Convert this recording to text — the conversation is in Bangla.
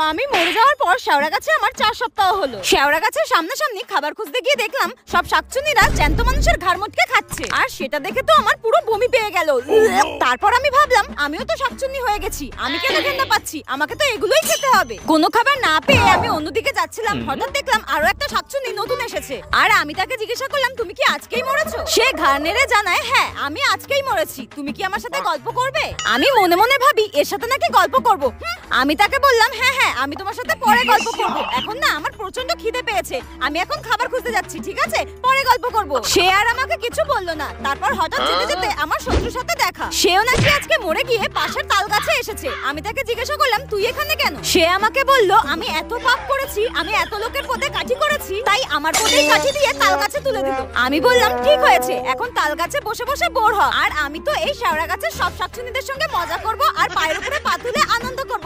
আমি মরে যাওয়ার পর শেওড়া গাছে আমার 4 সপ্তাহ হলো। শেওড়া গাছের সামনাসামনি খাবার খুঁজতে গিয়ে দেখলাম সব শাকচুন্নিরা জ্যান্ত মানুষের ঘাড় মটকে খাচ্ছে, আর সেটা দেখে তো আমার পুরো বমি পেয়ে গেল। তারপর আমি ভাবলাম আমিও তো শাকচুন্নি হয়ে গেছি, আমি কেন ঘেন্না পাচ্ছি, আমাকে তো এগুলোই খেতে হবে। কোনো খাবার না পেয়ে আমি অন্যদিকে যাচ্ছিলাম, হঠাৎ দেখলাম আরো একটা শাকচুন্নি নতুন এসেছে, আর আমি তাকে জিজ্ঞাসা করলাম তুমি কি আজকেই মরেছো? সে ঘাড় নেড়ে জানায় হ্যাঁ আমি আজকেই মরেছি, তুমি কি আমার সাথে গল্প করবে? আমি মনে মনে ভাবি এর সাথে নাকি গল্প করব। আমি তাকে বললাম হ্যাঁ হ্যাঁ আমি তোমার সাথে পরে গল্প করব, এখন না আমার প্রচন্ড খিদে পেয়েছে, আমি এখন খাবার খুঁজতে যাচ্ছি, ঠিক আছে পরে গল্প করব। সে আর আমাকে কিছু বললো না। তারপর হঠাৎ যেতে যেতে আমার শত্রুর সাথে দেখা, সেও নাকি আজকে মরে গিয়ে পাশের তাল গাছে এসেছে। আমি তাকে জিজ্ঞাসা করলাম তুই এখানে কেন? সে আমাকে বলল আমি এত পাপ করেছি, আমি এত লোকের পদে কাঠি করেছি, তাই আমার পদেই কাঠি দিয়ে তাল গাছে তুলে দিল। আমি বললাম ঠিক হয়েছে, এখন তাল গাছে বসে বসে বোর হ, আর আমি তো এই শেওড়া গাছের সব শাকচুন্নিদের সঙ্গে মজা করব আর পায়ের উপরে পা তুলে আনন্দ করব।